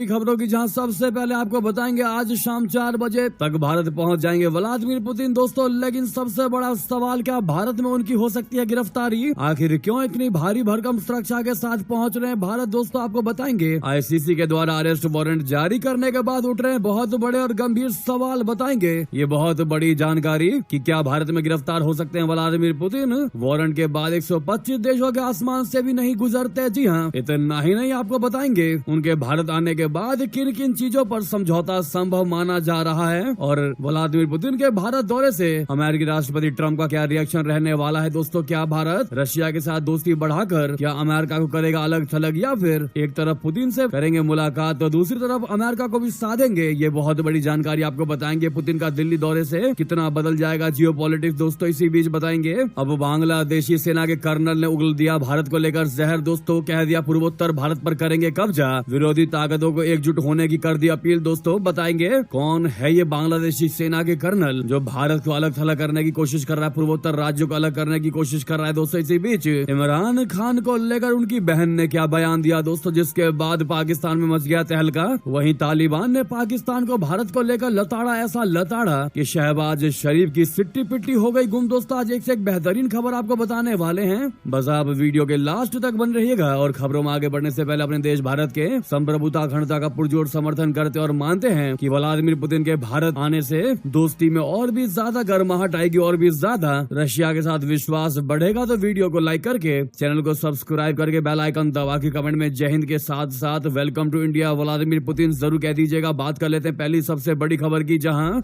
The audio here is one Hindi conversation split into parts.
खबरों की जहां सबसे पहले आपको बताएंगे आज शाम 4 बजे तक भारत पहुंच जाएंगे व्लादिमीर पुतिन दोस्तों। लेकिन सबसे बड़ा सवाल, क्या भारत में उनकी हो सकती है गिरफ्तारी? आखिर क्यों इतनी भारी भरकम सुरक्षा के साथ पहुंच रहे हैं भारत दोस्तों, आपको बताएंगे। आईसीसी के द्वारा अरेस्ट वारंट जारी करने के बाद उठ रहे हैं बहुत बड़े और गंभीर सवाल, बताएंगे ये बहुत बड़ी जानकारी कि क्या भारत में गिरफ्तार हो सकते हैं व्लादिमीर पुतिन। वारंट के बाद 125 देशों के आसमान से भी नहीं गुजरते। जी हाँ, इतना ही नहीं, आपको बताएंगे उनके भारत आने के बाद किन किन चीजों पर समझौता संभव माना जा रहा है और व्लादिमीर पुतिन के भारत दौरे से अमेरिकी राष्ट्रपति ट्रंप का क्या रिएक्शन रहने वाला है दोस्तों। क्या भारत रशिया के साथ दोस्ती बढ़ाकर क्या अमेरिका को करेगा अलग थलग, या फिर एक तरफ पुतिन से करेंगे मुलाकात तो दूसरी तरफ अमेरिका को भी साधेंगे। ये बहुत बड़ी जानकारी आपको बताएंगे। पुतिन का दिल्ली दौरे से कितना बदल जाएगा जियोपॉलिटिक्स दोस्तों, इसी बीच बताएंगे। अब बांग्लादेशी सेना के कर्नल ने उगल दिया भारत को लेकर जहर दोस्तों, कह दिया पूर्वोत्तर भारत पर करेंगे कब्जा। विरोधी ताकतों को एकजुट होने की कर दी अपील दोस्तों, बताएंगे कौन है ये बांग्लादेशी सेना के कर्नल जो भारत को अलग थलग करने की कोशिश कर रहा है, पूर्वोत्तर राज्यों को अलग करने की कोशिश कर रहा है दोस्तों। इसी बीच इमरान खान को लेकर उनकी बहन ने क्या बयान दिया दोस्तों, जिसके बाद पाकिस्तान में मच गया तहलका। वहीं तालिबान ने पाकिस्तान को भारत को लेकर लताड़ा, ऐसा लताड़ा कि शहबाज शरीफ की सिट्टी पिट्टी हो गई गुम दोस्तों। आज एक से एक बेहतरीन खबर आपको बताने वाले हैं, बस आप वीडियो के लास्ट तक बन रहिएगा। और खबरों में आगे बढ़ने से पहले अपने देश भारत के संप्रभुता अखंडता का पुरजोर समर्थन करते और मानते हैं कि व्लादिमीर पुतिन के भारत आने से दोस्ती में और भी ज्यादा गर्माहट आएगी और भी ज्यादा रशिया के साथ विश्वास बढ़ेगा। तो वीडियो को लाइक करके चैनल को सब्सक्राइब करके बेल आइकन दबा के कमेंट में जय हिंद के साथ साथ welcome to India Vladimir Putin जरूर कह दीजिएगा। बात कर लेते हैं पहली सबसे बड़ी खबर की, जहां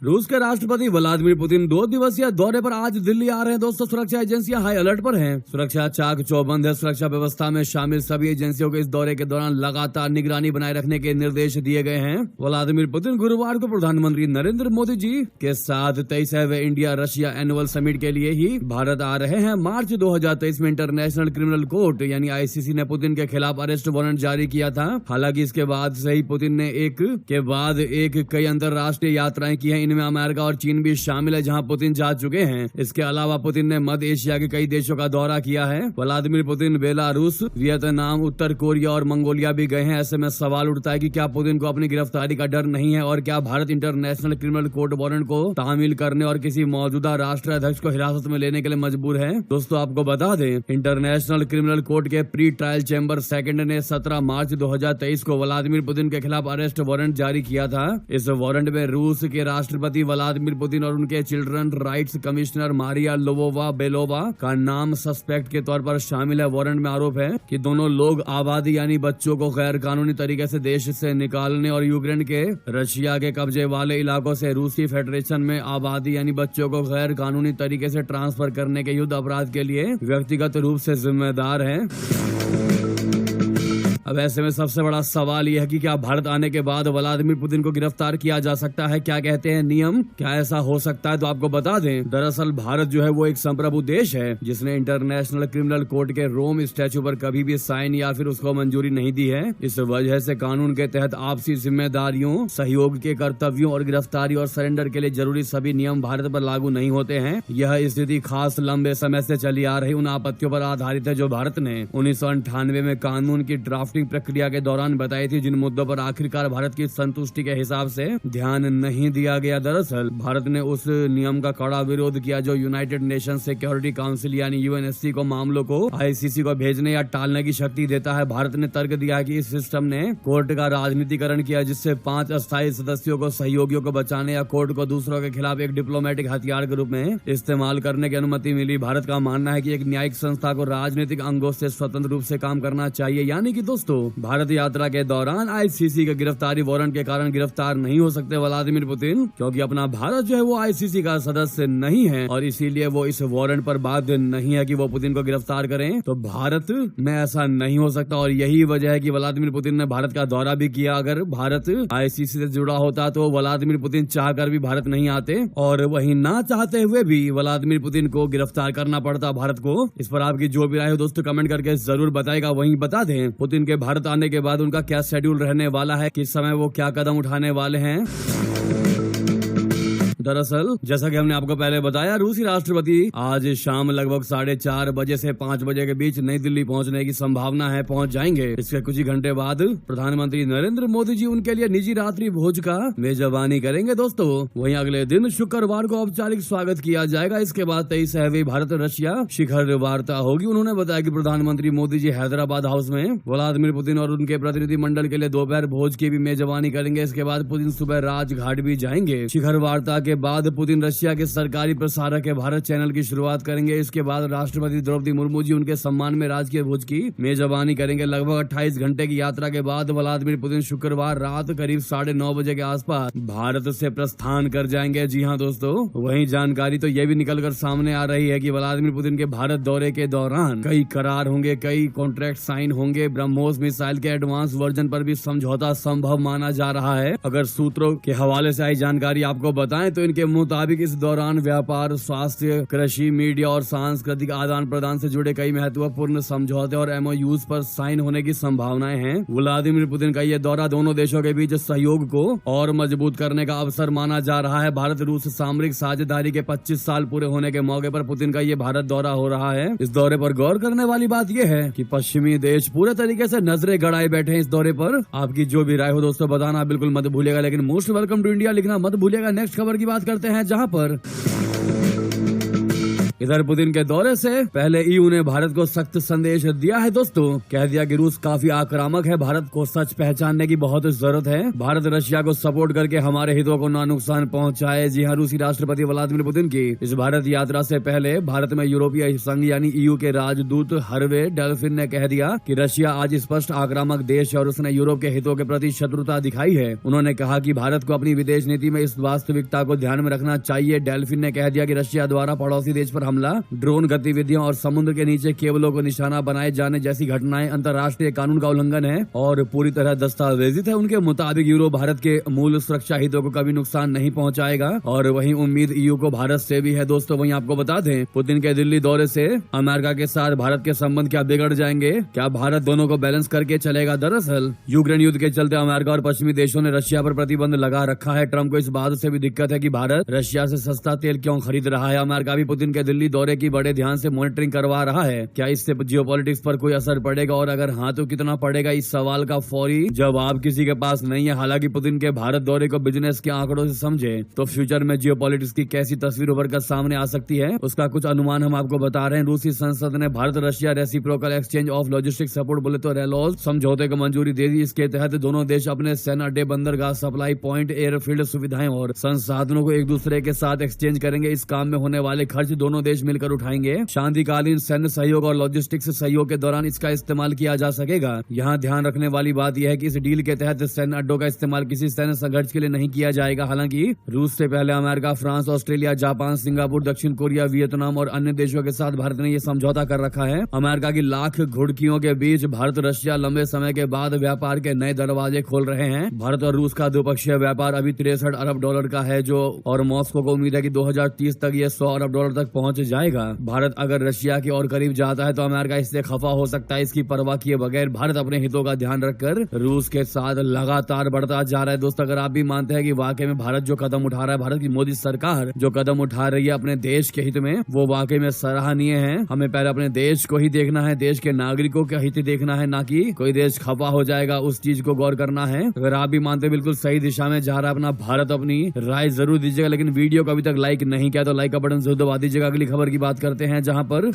रूस के राष्ट्रपति व्लादिमीर पुतिन 2 दिवसीय दौरे पर आज दिल्ली आ रहे हैं दोस्तों। सुरक्षा एजेंसियां हाई अलर्ट पर हैं। सुरक्षा चाक चौबंद है। सुरक्षा व्यवस्था में शामिल सभी एजेंसियों को इस दौरे के दौरान लगातार निगरानी बनाए रखने के निर्देश दिए गए हैं। व्लादिमीर पुतिन गुरुवार को प्रधानमंत्री नरेंद्र मोदी जी के साथ 23वें इंडिया रशिया एनुअल समिट के लिए ही भारत आ रहे हैं। मार्च 2023 में इंटरनेशनल क्रिमिनल कोर्ट यानी आईसीसी ने पुतिन के खिलाफ अरेस्ट वारंट जारी किया था। हालांकि इसके बाद से ही पुतिन ने एक के बाद एक कई अंतर्राष्ट्रीय यात्राएं की हैं। में अमेरिका और चीन भी शामिल है, जहां पुतिन जा चुके हैं। इसके अलावा पुतिन ने मध्य एशिया के कई देशों का दौरा किया है। व्लादिमीर पुतिन बेलारूस, वियतनाम, उत्तर कोरिया और मंगोलिया भी गए हैं। ऐसे में सवाल उठता है कि क्या पुतिन को अपनी गिरफ्तारी का डर नहीं है और क्या Bharat international criminal court warrant को तामील करने और किसी मौजूदा राष्ट्राध्यक्ष को हिरासत में लेने के लिए मजबूर है। दोस्तों आपको बता दें, इंटरनेशनल क्रिमिनल कोर्ट के प्री ट्रायल चैम्बर सेकंड ने 17 मार्च 2023 को व्लादिमीर पुतिन के खिलाफ अरेस्ट वारंट जारी किया था। इस वारंट में रूस के राष्ट्रपति व्लादिमीर पुतिन और उनके children rights commissioner Maria Lvova Belova का नाम सस्पेक्ट के तौर पर शामिल है। वारंट में आरोप है कि दोनों लोग आबादी यानी बच्चों को गैर कानूनी तरीके से देश से निकालने और यूक्रेन के रशिया के कब्जे वाले इलाकों से रूसी फेडरेशन में आबादी यानी बच्चों को गैर कानूनी तरीके से ट्रांसफर करने के युद्ध अपराध के लिए व्यक्तिगत रूप से जिम्मेदार है। अब ऐसे में सबसे बड़ा सवाल यह है कि क्या भारत आने के बाद व्लादिमीर पुतिन को गिरफ्तार किया जा सकता है? क्या कहते हैं नियम, क्या ऐसा हो सकता है? तो आपको बता दें, दरअसल भारत जो है वो एक संप्रभु देश है जिसने इंटरनेशनल क्रिमिनल कोर्ट के रोम स्टैच्यू पर कभी भी साइन या फिर उसको मंजूरी नहीं दी है। इस वजह से कानून के तहत आपसी जिम्मेदारियों, सहयोग के कर्तव्यों और गिरफ्तारी और सरेंडर के लिए जरूरी सभी नियम भारत पर लागू नहीं होते हैं। यह स्थिति खास लंबे समय से चली आ रही उन आपत्तियों पर आधारित है जो भारत ने 1998 में कानून की ड्राफ्ट प्रक्रिया के दौरान बताई थी, जिन मुद्दों पर आखिरकार भारत की संतुष्टि के हिसाब से ध्यान नहीं दिया गया। दरअसल भारत ने उस नियम का कड़ा विरोध किया जो यूनाइटेड नेशन सिक्योरिटी काउंसिल यानी यूएनएससी को मामलों को आईसीसी को भेजने या टालने की शक्ति देता है। भारत ने तर्क दिया कि इस सिस्टम ने कोर्ट का राजनीतिकरण किया, जिससे 5 अस्थायी सदस्यों को सहयोगियों को बचाने या कोर्ट को दूसरों के खिलाफ एक डिप्लोमेटिक हथियार के रूप में इस्तेमाल करने की अनुमति मिली। भारत का मानना है कि एक न्यायिक संस्था को राजनीतिक अंगों से स्वतंत्र रूप से काम करना चाहिए। यानी कि दोस्तों भारत यात्रा के दौरान आईसीसी के गिरफ्तारी वारंट के कारण गिरफ्तार नहीं हो सकते व्लादिमीर पुतिन, क्योंकि अपना भारत जो है वो आईसीसी का सदस्य नहीं है और इसीलिए वो इस वारंट पर बाध्य नहीं है कि वो पुतिन को गिरफ्तार करें। तो भारत में ऐसा नहीं हो सकता और यही वजह है कि व्लादिमीर पुतिन ने भारत का दौरा भी किया। अगर भारत आईसीसी से जुड़ा होता तो व्लादिमीर पुतिन चाहकर भी भारत नहीं आते और वहीं ना चाहते हुए भी व्लादिमीर पुतिन को गिरफ्तार करना पड़ता भारत को। इस पर आपकी जो भी राय हो दोस्तों कमेंट करके जरूर बताएगा। वहीं बता दें, पुतिन के भारत आने के बाद उनका क्या शेड्यूल रहने वाला है, किस समय वो क्या कदम उठाने वाले हैं। दरअसल जैसा कि हमने आपको पहले बताया, रूसी राष्ट्रपति आज शाम लगभग 4:30 बजे से 5 बजे के बीच नई दिल्ली पहुंचने की संभावना है, पहुंच जाएंगे। इसके कुछ ही घंटे बाद प्रधानमंत्री नरेंद्र मोदी जी उनके लिए निजी रात्रि भोज का मेजबानी करेंगे दोस्तों। वहीं अगले दिन शुक्रवार को औपचारिक स्वागत किया जाएगा। इसके बाद 23वीं भारत रशिया शिखर वार्ता होगी। उन्होंने बताया कि प्रधानमंत्री मोदी जी हैदराबाद हाउस में व्लादिमीर पुतिन और उनके प्रतिनिधि मंडल के लिए दोपहर भोज की भी मेजबानी करेंगे। इसके बाद पुतिन सुबह राजघाट भी जाएंगे। शिखर वार्ता के बाद पुतिन रशिया के सरकारी प्रसारक के भारत चैनल की शुरुआत करेंगे। इसके बाद राष्ट्रपति द्रौपदी मुर्मू जी उनके सम्मान में राजकीय भोज की मेजबानी करेंगे। लगभग 28 घंटे की यात्रा के बाद व्लादिमीर पुतिन शुक्रवार रात करीब 9:30 बजे के आसपास भारत से प्रस्थान कर जाएंगे। जी हाँ दोस्तों, वहीं जानकारी तो ये भी निकलकर सामने आ रही है कि व्लादिमीर पुतिन के भारत दौरे के दौरान कई करार होंगे, कई कॉन्ट्रैक्ट साइन होंगे। ब्रह्मोस मिसाइल के एडवांस वर्जन पर भी समझौता संभव माना जा रहा है। अगर सूत्रों के हवाले से आई जानकारी आपको बताएं तो इनके मुताबिक इस दौरान व्यापार, स्वास्थ्य, कृषि, मीडिया और सांस्कृतिक आदान प्रदान से जुड़े कई महत्वपूर्ण समझौते और MOUs पर साइन होने की संभावनाएं हैं। व्लादिमीर पुतिन का यह दौरा दोनों देशों के बीच सहयोग को और मजबूत करने का अवसर माना जा रहा है। भारत रूस सामरिक साझेदारी के 25 साल पूरे होने के मौके पर पुतिन का ये भारत दौरा हो रहा है। इस दौरे पर गौर करने वाली बात यह है कि पश्चिमी देश पूरे तरीके से नजरें गड़ाए बैठे हैं इस दौरे पर। आपकी जो भी राय हो दोस्तों बताना बिल्कुल मत भूलिएगा, लेकिन मोस्ट वेलकम टू इंडिया लिखना मत भूलिएगा। नेक्स्ट खबर की बात करते हैं, जहां पर इधर पुतिन के दौरे से पहले EU ने भारत को सख्त संदेश दिया है दोस्तों। कह दिया कि रूस काफी आक्रामक है, भारत को सच पहचानने की बहुत जरूरत है। भारत रशिया को सपोर्ट करके हमारे हितों को ना नुकसान पहुंचाए। जी हाँ, रूसी राष्ट्रपति व्लादिमीर पुतिन की इस भारत यात्रा से पहले भारत में यूरोपीय संघ यानी EU के राजदूत हर्वे डेल्फिन ने कह दिया कि रशिया आज स्पष्ट आक्रामक देश है और उसने यूरोप के हितों के प्रति शत्रुता दिखाई है। उन्होंने कहा कि भारत को अपनी विदेश नीति में इस वास्तविकता को ध्यान में रखना चाहिए। डेल्फिन ने कह दिया कि रशिया द्वारा पड़ोसी देश पर हमला, ड्रोन गतिविधियों और समुद्र के नीचे केबलों को निशाना बनाए जाने जैसी घटनाएं अंतर्राष्ट्रीय कानून का उल्लंघन है और पूरी तरह दस्तावेजित है। उनके मुताबिक यूरो भारत के मूल सुरक्षा हितों को कभी नुकसान नहीं पहुंचाएगा और वहीं उम्मीद EU को भारत से भी है दोस्तों। वहीं आपको बता दें, पुतिन के दिल्ली दौरे से अमेरिका के साथ भारत के संबंध क्या बिगड़ जाएंगे? क्या भारत दोनों को बैलेंस करके चलेगा? दरअसल यूक्रेन युद्ध के चलते अमेरिका और पश्चिमी देशों ने रशिया पर प्रतिबंध लगा रखा है। ट्रंप को इस बात से भी दिक्कत है कि भारत रशिया से सस्ता तेल क्यों खरीद रहा है। अमेरिका भी पुतिन के दिल्ली दौरे की बड़े ध्यान से मॉनिटरिंग करवा रहा है। क्या इससे जियोपॉलिटिक्स पर कोई असर पड़ेगा और अगर हाँ तो कितना पड़ेगा? इस सवाल का फौरी जवाब किसी के पास नहीं है। हालांकि पुतिन के भारत दौरे को बिजनेस के आंकड़ों से समझे तो फ्यूचर में जियोपॉलिटिक्स की कैसी तस्वीर उभर कर सामने आ सकती है, उसका कुछ अनुमान हम आपको बता रहे हैं। रूसी संसद ने Bharat Russia reciprocal exchange of logistic support बोले तो रेलॉज समझौते को मंजूरी दे दी। इसके तहत दोनों देश अपने सैन्य अड्डे, बंदरगाह, सप्लाई पॉइंट, एयरफील्ड सुविधाएं और संसाधनों को एक दूसरे के साथ एक्सचेंज करेंगे। इस काम में होने वाले खर्च दोनों देश मिलकर उठाएंगे। शांतिकालीन सैन्य सहयोग और लॉजिस्टिक्स सहयोग के दौरान इसका इस्तेमाल किया जा सकेगा। यहाँ ध्यान रखने वाली बात यह है कि इस डील के तहत सैन्य अड्डों का इस्तेमाल किसी सैन्य संघर्ष के लिए नहीं किया जाएगा। हालांकि रूस से पहले America, France, Australia, Japan, Singapore, दक्षिण कोरिया, वियतनाम और अन्य देशों के साथ भारत ने ये समझौता कर रखा है। अमेरिका की लाख घुड़कियों के बीच भारत रशिया लंबे समय के बाद व्यापार के नए दरवाजे खोल रहे हैं। भारत और रूस का द्विपक्षीय व्यापार अभी $63 अरब का है और मॉस्को को उम्मीद है कि 2030 तक ये $100 अरब तक पहुँच जाएगा। भारत अगर रशिया की ओर करीब जाता है तो अमेरिका इससे खफा हो सकता है। इसकी परवाह किए बगैर भारत अपने हितों का ध्यान रखकर रूस के साथ लगातार बढ़ता जा रहा है। दोस्तों, अगर आप भी मानते हैं कि वाकई में भारत जो कदम उठा रहा है, भारत की मोदी सरकार जो कदम उठा रही है अपने देश के हित में, वो वाकई में सराहनीय है। हमें पहले अपने देश को ही देखना है, देश के नागरिकों का हित देखना है, ना कि कोई देश खफा हो जाएगा उस चीज को गौर करना है। अगर आप भी मानते बिल्कुल सही दिशा में जा रहा है अपना भारत, अपनी राय जरूर दीजिएगा। लेकिन वीडियो को अभी तक लाइक नहीं किया तो लाइक का बटन जरूर दबा दीजिएगा। अगली खबर की बात करते हैं, जहां पर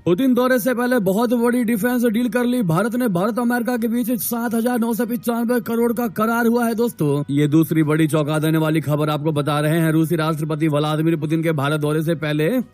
पुतिन दौरे से पहले बहुत बड़ी डिफेंस डील कर ली। भारत ने भारत अमेरिका के बीच 7,995 करोड़ का करार हुआ है दोस्तों। ये दूसरी बड़ी चौंका देने वाली खबर आपको बता रहे हैं। रूसी राष्ट्रपति व्लादिमीर पुतिन के भारत दौरे से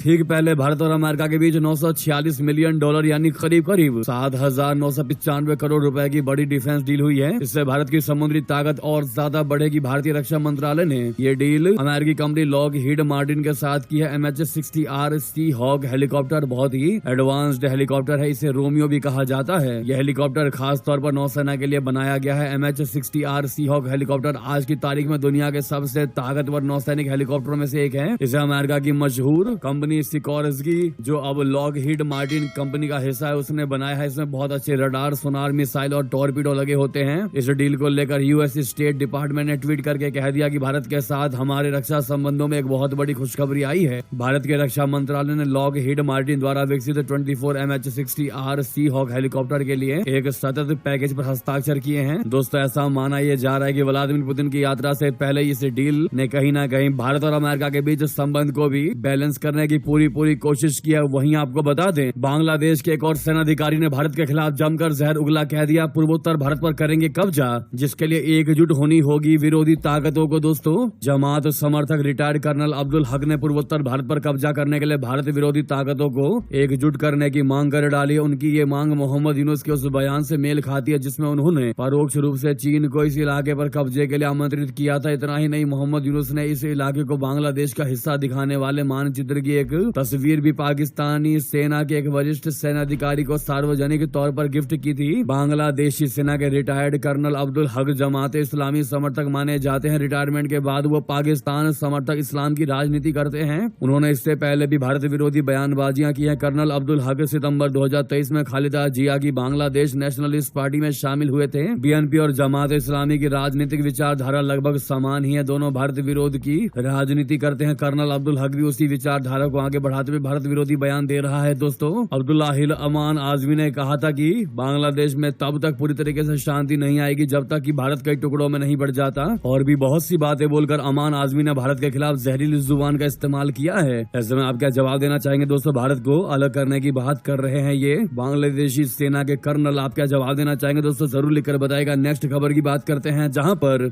ठीक पहले भारत और अमेरिका के बीच $946 मिलियन यानी करीब 7,995 करोड़ रुपए की बड़ी डिफेंस डील हुई है। इससे भारत की समुद्री ताकत और ज्यादा बढ़ेगी। भारतीय रक्षा मंत्रालय ने ये डील अमेरिकी कंपनी लॉकहीड मार्टिन के साथ की है। MH-60R Seahawk हेलीकॉप्टर बहुत ही एडवांस्ड हेलीकॉप्टर है, इसे रोमियो भी कहा जाता है। यह हेलीकॉप्टर खास तौर पर नौसेना के लिए बनाया गया है। MH-60R सीहॉक हेलीकॉप्टर आज की तारीख में दुनिया के सबसे ताकतवर नौसैनिक हेलीकॉप्टरों में से एक है। इसे अमेरिका की मशहूर कंपनी सिकोर्स्की, जो अब लॉकहीड मार्टिन कंपनी का हिस्सा है, उसने बनाया है। इसमें बहुत अच्छे रडार, सोनार, मिसाइल और टॉर्पीडो लगे होते हैं। इस डील को लेकर यूएस स्टेट डिपार्टमेंट ने ट्वीट करके कह दिया कि भारत के साथ हमारे रक्षा संबंधों में एक बहुत बड़ी खुशखबरी आई है। भारत के रक्षा मंत्रालय ने लॉकहीड मार्टिन द्वारा विकसित 24 MH-60R सीहॉक हेलीकॉप्टर के लिए एक सतत पैकेज पर हस्ताक्षर किए हैं। दोस्तों, ऐसा माना यह जा रहा है कि व्लादिमीर पुतिन की यात्रा से पहले इस डील ने कहीं ना कहीं भारत और अमेरिका के बीच संबंध को भी बैलेंस करने की पूरी कोशिश की है। वहीं आपको बता दें, बांग्लादेश के एक और सेनाधिकारी ने भारत के खिलाफ जमकर जहर उगला कह दिया, पूर्वोत्तर भारत पर करेंगे कब्जा, जिसके लिए एकजुट होनी होगी विरोधी ताकतों को। दोस्तों, जमात समर्थक रिटायर्ड कर्नल अब्दुल हक ने पूर्वोत्तर भारत पर कब्जा करने के लिए भारत विरोधी ताकतों को एकजुट करने की मांग कर डाली है। उनकी ये मांग मोहम्मद यूनुस के उस बयान से मेल खाती है जिसमें उन्होंने परोक्ष रूप से चीन को इस इलाके पर कब्जे के लिए आमंत्रित किया था। इतना ही नहीं, मोहम्मद यूनुस ने इस इलाके को बांग्लादेश का हिस्सा दिखाने वाले मानचित्र की एक तस्वीर भी पाकिस्तानी सेना के एक वरिष्ठ सेनाधिकारी को सार्वजनिक तौर पर गिफ्ट की थी। बांग्लादेशी सेना के रिटायर्ड कर्नल अब्दुल हक जमात इस्लामी समर्थक माने जाते हैं। रिटायरमेंट के बाद वो पाकिस्तान समर्थक इस्लाम की राजनीति करते हैं। उन्होंने इससे पहले भी भारत विरोधी बयानबाजियां की हैं। कर्नल अब्दुल हक सितंबर 2023 में खालिदा जिया की बांग्लादेश नेशनलिस्ट पार्टी में शामिल हुए थे। बीएनपी और जमात इस्लामी की राजनीतिक विचारधारा लगभग समान ही है। दोनों भारत विरोध की राजनीति करते हैं। कर्नल अब्दुल हक भी उसी विचारधारा को आगे बढ़ाते हुए भारत विरोधी बयान दे रहा है। दोस्तों, अब्दुल्लाहिल अमान आजमी ने कहा था कि बांग्लादेश में तब तक पूरी तरीके से शांति नहीं आएगी जब तक कि भारत कई टुकड़ों में नहीं बढ़ जाता। और भी बहुत सी बातें बोलकर अमान आजमी ने भारत के खिलाफ जहरीली जुबान का इस्तेमाल किया है। ऐसे में आप क्या जवाब देना चाहेंगे? दोस्तों, भारत को अलग करने की बात कर रहे हैं ये बांग्लादेशी सेना के कर्नल। आप क्या जवाब देना चाहेंगे? दोस्तों, जरूर लिखकर बताएगा। नेक्स्ट खबर की बात करते हैं, जहां पर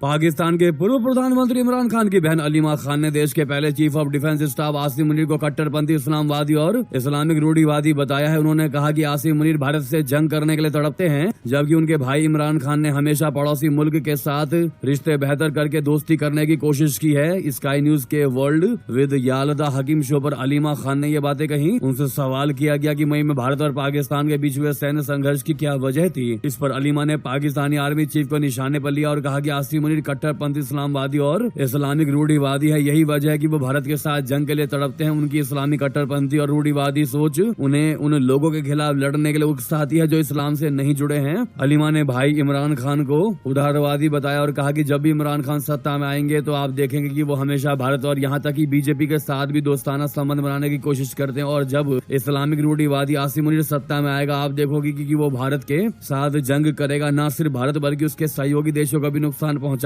पाकिस्तान के पूर्व प्रधानमंत्री इमरान खान की बहन अलीमा खान ने देश के पहले chief of defence staff Asim Munir को कट्टरपंथी इस्लामवादी और इस्लामिक रूढ़िवादी बताया है। उन्होंने कहा कि आसिम मुनीर भारत से जंग करने के लिए तड़पते हैं, जबकि उनके भाई इमरान खान ने हमेशा पड़ोसी मुल्क के साथ रिश्ते बेहतर करके दोस्ती करने की कोशिश की है। स्काई न्यूज के वर्ल्ड विद यालदा हकीम शो पर अलीमा खान ने ये बातें कही। उनसे सवाल किया गया कि मई में भारत और पाकिस्तान के बीच हुए सैन्य संघर्ष की क्या वजह थी। इस पर अलीमा ने पाकिस्तानी आर्मी चीफ को निशाने पर लिया और कहा कि आसिम कट्टरपंथी इस्लामवादी और इस्लामिक रूढ़िवादी है। यही वजह है कि वो भारत के साथ जंग के लिए तड़पते हैं। उनकी इस्लामिक कट्टरपंथी और रूढ़िवादी सोच उन्हें उन लोगों के खिलाफ लड़ने के लिए उकसाती है जो इस्लाम से नहीं जुड़े हैं। अलीमा ने भाई इमरान खान को उदारवादी बताया और कहा कि जब भी इमरान खान सत्ता में आएंगे तो आप देखेंगे कि वो हमेशा भारत और यहाँ तक कि बीजेपी के साथ भी दोस्ताना संबंध बनाने की कोशिश करते हैं। और जब इस्लामिक रूढ़िवादी आसिम मुनीर सत्ता में आएगा, आप देखोगे कि वो भारत के साथ जंग करेगा। न सिर्फ भारत बल्कि उसके सहयोगी देशों का भी नुकसान पहुंचाएगा।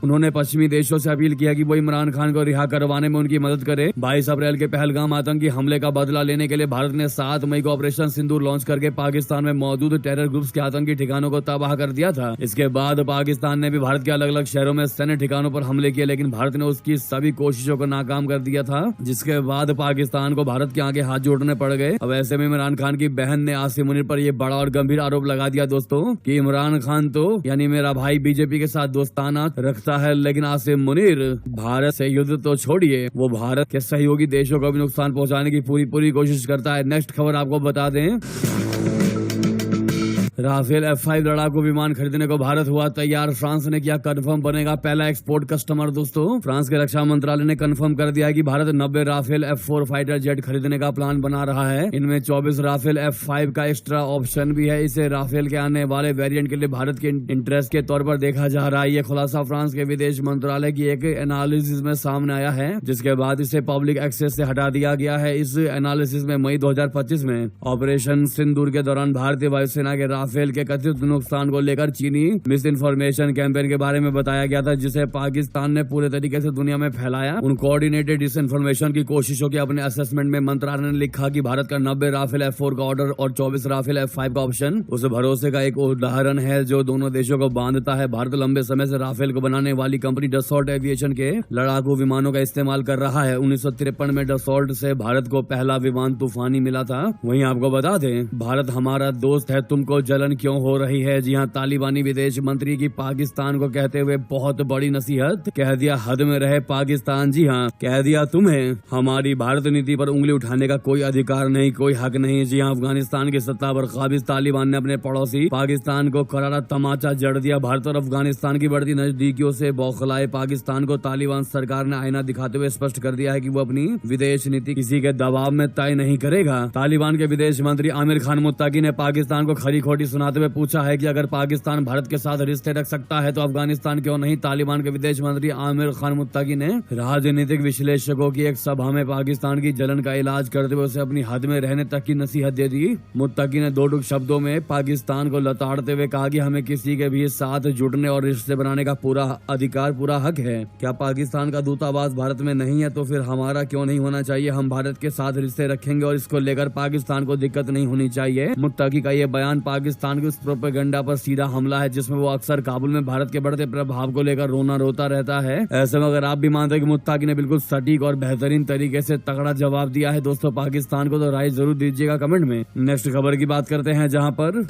उन्होंने पश्चिमी देशों से अपील किया कि वो इमरान खान को रिहा करवाने में उनकी मदद करे। 22 अप्रैल के पहलगाम आतंकी हमले का बदला लेने के लिए भारत ने 7 मई को ऑपरेशन सिंदूर लॉन्च करके पाकिस्तान में मौजूद टेरर ग्रुप्स के आतंकी ठिकानों को तबाह कर दिया था। इसके बाद पाकिस्तान ने भी भारत के अलग अलग शहरों में सैन्य ठिकानों पर हमले किए, लेकिन भारत ने उसकी सभी कोशिशों को नाकाम कर दिया था, जिसके बाद पाकिस्तान को भारत के आगे हाथ जोड़ने पड़ गए। अब ऐसे में इमरान खान की बहन ने आसिम मुनीर पर यह बड़ा और गंभीर आरोप लगा दिया दोस्तों कि इमरान खान तो यानी मेरा भाई बीजेपी के साथ दोस्ताना रखता है, लेकिन आसिम मुनीर भारत से युद्ध तो छोड़िए, वो भारत के सहयोगी देशों को भी नुकसान पहुंचाने की पूरी कोशिश करता है। नेक्स्ट खबर आपको बता दें, राफेल F5 लड़ाकू विमान खरीदने को भारत हुआ तैयार। फ्रांस ने किया कंफर्म, बनेगा पहला एक्सपोर्ट कस्टमर। दोस्तों, फ्रांस के रक्षा मंत्रालय ने कंफर्म कर दिया है कि Bharat 90 Rafale F4 fighter jet खरीदने का प्लान बना रहा है। इनमें 24 राफेल F5 का एक्स्ट्रा ऑप्शन भी है। इसे राफेल के आने वाले वेरिएंट के लिए भारत के इंटरेस्ट के तौर पर देखा जा रहा है। ये खुलासा फ्रांस के विदेश मंत्रालय की एक एनालिसिस में सामने आया है, जिसके बाद इसे पब्लिक एक्सेस से हटा दिया गया है। इस एनालिसिस में मई 2025 में ऑपरेशन सिंदूर के दौरान भारतीय वायुसेना के राफेल के कथित नुकसान को लेकर चीनी मिस इन्फॉर्मेशन कैंपेन के बारे में बताया गया था, जिसे पाकिस्तान ने पूरे तरीके से दुनिया में फैलाया। उन कोऑर्डिनेटेड डिस इन्फॉर्मेशन की कोशिशों के अपने असेसमेंट में मंत्रालय ने लिखा कि भारत का 90 राफेल F4 का ऑर्डर और 24 राफेल F5 का ऑप्शन उस भरोसे का एक उदाहरण है जो दोनों देशों को बांधता है। भारत लंबे समय से राफेल को बनाने वाली कंपनी डसॉल्ट एविएशन के लड़ाकू विमानों का इस्तेमाल कर रहा है। 1953 में डसॉल्ट से भारत को पहला विमान तूफानी मिला था। वहीं आपको बता दें, भारत हमारा दोस्त है, तुमको जलन क्यों हो रही है। जी हाँ, तालिबानी विदेश मंत्री की पाकिस्तान को कहते हुए बहुत बड़ी नसीहत। कह दिया हद में रहे पाकिस्तान। जी हाँ, कह दिया तुम्हें हमारी भारत नीति पर उंगली उठाने का कोई अधिकार नहीं, कोई हक नहीं। जी हाँ, अफगानिस्तान के सत्ता पर काबिज तालिबान ने अपने पड़ोसी पाकिस्तान को करारा तमाचा जड़ दिया। भारत और अफगानिस्तान की बढ़ती नजदीकियों से बौखलाए पाकिस्तान को तालिबान सरकार ने आईना दिखाते हुए स्पष्ट कर दिया है कि वो अपनी विदेश नीति किसी के दबाव में तय नहीं करेगा। तालिबान के विदेश मंत्री आमिर खान मुत्ताकी ने पाकिस्तान को खरी खोटी सुनाते हुए पूछा है कि अगर पाकिस्तान भारत के साथ रिश्ते रख सकता है तो अफगानिस्तान क्यों नहीं। तालिबान के विदेश मंत्री आमिर खान मुत्ताकी ने राजनीतिक विश्लेषकों की एक सभा में पाकिस्तान की जलन का इलाज करते हुए उसे अपनी हद में रहने तक की नसीहत दे दी। मुत्ताकी ने दो टूक शब्दों में पाकिस्तान को लताड़ते हुए कहा कि हमें किसी के भी साथ जुड़ने और रिश्ते बनाने का पूरा अधिकार, पूरा हक है। क्या पाकिस्तान का दूतावास भारत में नहीं है तो फिर हमारा क्यों नहीं होना चाहिए। हम भारत के साथ रिश्ते रखेंगे और इसको लेकर पाकिस्तान को दिक्कत नहीं होनी चाहिए। मुत्ताकी का ये बयान पाकिस्तान की उस प्रोपेगेंडा पर सीधा हमला है जिसमें वो अक्सर काबुल में भारत के बढ़ते प्रभाव को लेकर रोना रोता रहता है। ऐसे में अगर आप भी मानते हैं कि मुत्ताकी ने बिल्कुल सटीक और बेहतरीन तरीके से तगड़ा जवाब दिया है दोस्तों पाकिस्तान को, तो राय जरूर दीजिएगा कमेंट में। नेक्स्ट खबर की बात करते हैं जहां पर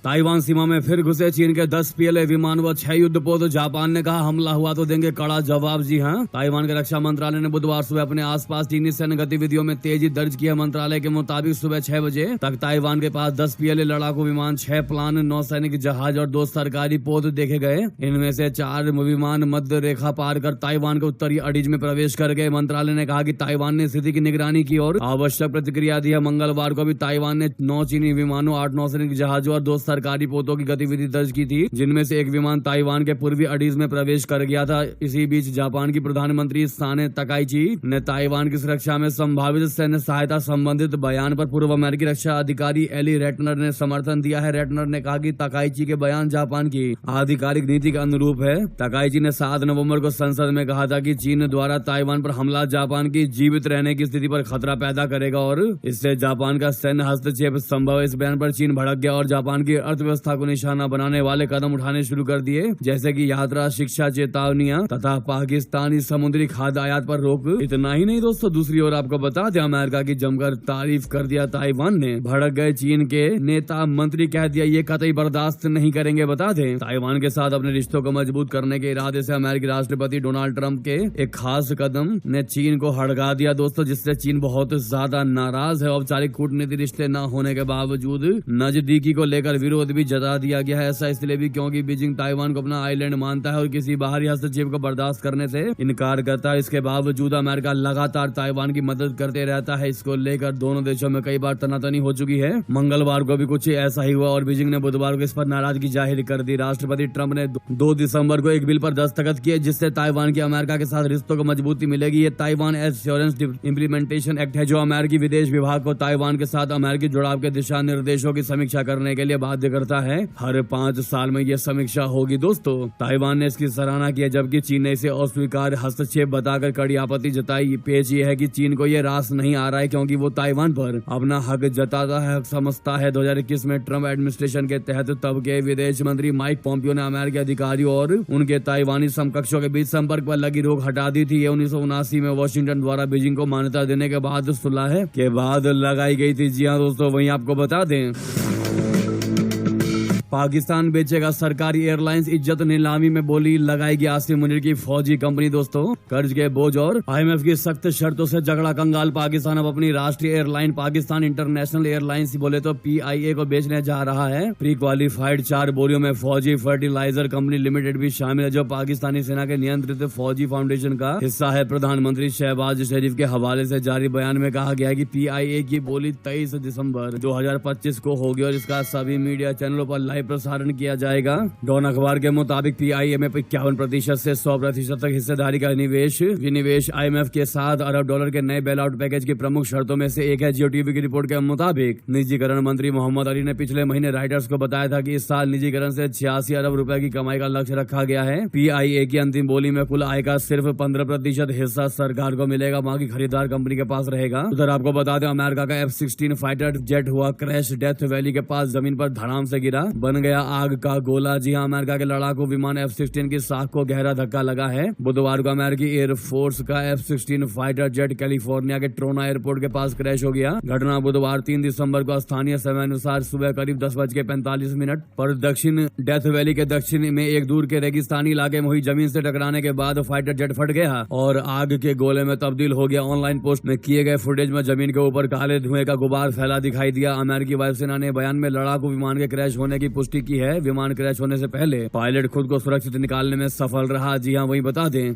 ताइवान सीमा में फिर घुसे चीन के 10 पीएलए विमान व 6 युद्धपोत। जापान ने कहा हमला हुआ तो देंगे कड़ा जवाब। जी हां, ताइवान के रक्षा मंत्रालय ने बुधवार सुबह अपने आसपास चीनी सैन्य गतिविधियों में तेजी दर्ज की है। मंत्रालय के मुताबिक सुबह 6 बजे तक ताइवान के पास 10 पीएलए लड़ाकू विमान, 6 प्लान, 9 सैनिक जहाज और 2 सरकारी पोत देखे गए। इनमें से 4 विमान मध्य रेखा पार कर ताइवान के उत्तरी अड़ीज में प्रवेश कर गए। मंत्रालय ने कहा कि ताइवान ने स्थिति की निगरानी की और आवश्यक प्रतिक्रिया दी है। मंगलवार को भी ताइवान ने 9 चीनी विमानों, 8 नौसैनिक जहाजों और 2 सरकारी पोतों की गतिविधि दर्ज की थी, जिनमें से एक विमान ताइवान के पूर्वी अड़ीज में प्रवेश कर गया था। इसी बीच जापान की प्रधानमंत्री साने तकाइची ने ताइवान की सुरक्षा में संभावित सैन्य सहायता संबंधित बयान पर पूर्व अमेरिकी रक्षा अधिकारी एली रेटनर ने समर्थन दिया है। रेटनर ने कहा कि तकाइची के बयान जापान की आधिकारिक नीति के अनुरूप है। तकाइची ने 7 नवंबर को संसद में कहा था कि चीन द्वारा ताइवान पर हमला जापान की जीवित रहने की स्थिति पर खतरा पैदा करेगा और इससे जापान का सैन्य हस्तक्षेप संभव है। इस बयान पर चीन भड़क गया और जापान की अर्थव्यवस्था को निशाना बनाने वाले कदम उठाने शुरू कर दिए, जैसे कि यात्रा, शिक्षा चेतावनियां तथा पाकिस्तानी समुद्री खाद्य आयात पर रोक। इतना ही नहीं दोस्तों, दूसरी ओर आपको बता दें अमेरिका की जमकर तारीफ कर दिया ताइवान ने। भड़क गए चीन के नेता मंत्री, कह दिया ये कतई बर्दाश्त नहीं करेंगे। बता दें ताइवान के साथ अपने रिश्तों को मजबूत करने के इरादे से अमेरिकी राष्ट्रपति डोनाल्ड ट्रंप के एक खास कदम ने चीन को हड़का दिया दोस्तों, जिससे चीन बहुत ज्यादा नाराज है। औपचारिक कूटनीतिक रिश्ते न होने के बावजूद नजदीकी को लेकर विरोध भी जता दिया गया है। ऐसा इसलिए भी क्योंकि बीजिंग ताइवान को अपना आइलैंड मानता है और किसी बाहरी हस्तक्षेप को बर्दाश्त करने से इनकार करता है। इसके बावजूद अमेरिका लगातार ताइवान की मदद करते रहता है। इसको लेकर दोनों देशों में कई बार तनातनी हो चुकी है। मंगलवार को भी कुछ ऐसा ही हुआ और बीजिंग ने बुधवार को इस पर नाराजगी जाहिर कर दी। राष्ट्रपति ट्रंप ने 2 दिसंबर को एक बिल पर दस्तखत किए जिससे ताइवान की अमेरिका के साथ रिश्तों को मजबूती मिलेगी। ये ताइवान एश्योरेंस इम्प्लीमेंटेशन एक्ट है जो अमेरिकी विदेश विभाग को ताइवान के साथ अमेरिकी जुड़ाव के दिशा निर्देशों की समीक्षा करने के लिए बाध्य करता है। हर 5 साल में यह समीक्षा होगी दोस्तों। ताइवान ने इसकी सराहना की, जबकि चीन ने इसे अस्वीकार हस्तक्षेप बताकर कड़ी आपत्ति जताई। पेच ये है कि चीन को यह रास नहीं आ रहा है क्योंकि वो ताइवान पर अपना हक जताता है, हक समझता है। 2021 में ट्रंप एडमिनिस्ट्रेशन के तहत तब के विदेश मंत्री माइक पोम्पियो ने अमेरिकी अधिकारियों और उनके ताइवानी समकक्षों के बीच संपर्क पर लगी रोक हटा दी थी। ये 1979 में वाशिंगटन द्वारा बीजिंग को मान्यता देने के बाद सुलह के बाद लगाई गई थी। जी हाँ दोस्तों, वहीं आपको बता दें पाकिस्तान बेचेगा सरकारी एयरलाइंस, इज्जत नीलामी में बोली लगाएगी आसिम मुनीर की फौजी कंपनी। दोस्तों, कर्ज के बोझ और IMF की सख्त शर्तों से झगड़ा कंगाल पाकिस्तान अब अपनी राष्ट्रीय एयरलाइन पाकिस्तान इंटरनेशनल एयरलाइंस बोले तो PIA को बेचने जा रहा है। प्री क्वालिफाइड 4 बोलियों में फौजी फर्टिलाइजर कंपनी लिमिटेड भी शामिल है जो पाकिस्तानी सेना के नियंत्रित फौजी फाउंडेशन का हिस्सा है। प्रधानमंत्री शहबाज शरीफ के हवाले से जारी बयान में कहा गया है कि PIA की बोली 23 दिसंबर 2025 को होगी और इसका सभी मीडिया चैनलों पर लाइव प्रसारण किया जाएगा। डॉन अखबार के मुताबिक PIA में 51% से 100% तक हिस्सेदारी का विनिवेश IMF के $7 अरब के नए बेल आउट पैकेज की प्रमुख शर्तों में से एक है। जियो टीवी की रिपोर्ट के मुताबिक निजीकरण मंत्री मोहम्मद अली ने पिछले महीने राइटर्स को बताया था कि इस साल निजीकरण से 86 अरब रुपए की कमाई का लक्ष्य रखा गया है। PIA की अंतिम बोली में कुल आय का सिर्फ 15% हिस्सा सरकार को मिलेगा, बाकी खरीदार कंपनी के पास रहेगा। उधर आपको बता दें अमेरिका का F-16 फाइटर जेट हुआ क्रैश डेथ वैली के पास जमीन पर धड़ाम से गिरा। बन गया आग का गोला। जी हाँ, अमेरिका के लड़ाकू विमान F-16 की साख को गहरा धक्का लगा है। बुधवार को अमेरिकी एयरफोर्स का F-16 फाइटर जेट कैलिफोर्निया के ट्रोना एयरपोर्ट के पास क्रैश हो गया। घटना बुधवार 3 दिसंबर को स्थानीय समय अनुसार सुबह करीब 10:45 पर दक्षिण डेथ वैली के दक्षिण में एक दूर के रेगिस्तानी इलाके में हुई। जमीन से टकराने के बाद फाइटर जेट फट गया और आग के गोले में तब्दील हो गया। ऑनलाइन पोस्ट में किए गए फुटेज में जमीन के ऊपर काले धुएं का गुबार फैला दिखाई दिया। अमेरिकी वायुसेना ने बयान में लड़ाकू विमान के क्रैश होने की पुष्टि की है। विमान क्रैश होने से पहले पायलट खुद को सुरक्षित निकालने में सफल रहा। जी हाँ, वही बता दें,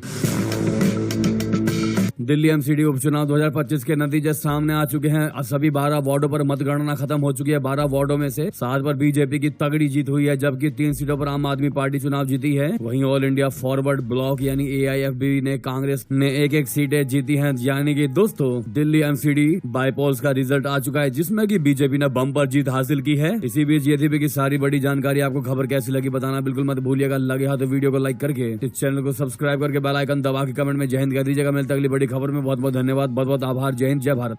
दिल्ली एमसीडी उपचुनाव 2025 के नतीजे सामने आ चुके हैं। सभी 12 वार्डों पर मतगणना खत्म हो चुकी है। 12 वार्डों में से 7 पर बीजेपी की तगड़ी जीत हुई है, जबकि 3 सीटों पर आम आदमी पार्टी चुनाव जीती है। वहीं ऑल इंडिया फॉरवर्ड ब्लॉक यानी AIFB ने कांग्रेस ने एक सीटें जीती हैं। यानी कि दोस्तों, दिल्ली एमसीडी बाईपोल्स का रिजल्ट आ चुका है, जिसमें कि बीजेपी ने बम्पर जीत हासिल की है। इसी बीच ये थी कि सारी बड़ी जानकारी। आपको खबर कैसी लगी बताना बिल्कुल मत भूलिएगा। लगे हाथ तो वीडियो को लाइक करके इस चैनल को सब्सक्राइब करके बेल आइकन दबा के कमेंट में जय हिंद कह दीजिएगा। मिलते अगली बड़ी खबर में। बहुत बहुत धन्यवाद, बहुत बहुत आभार। जय हिंद, जय भारत।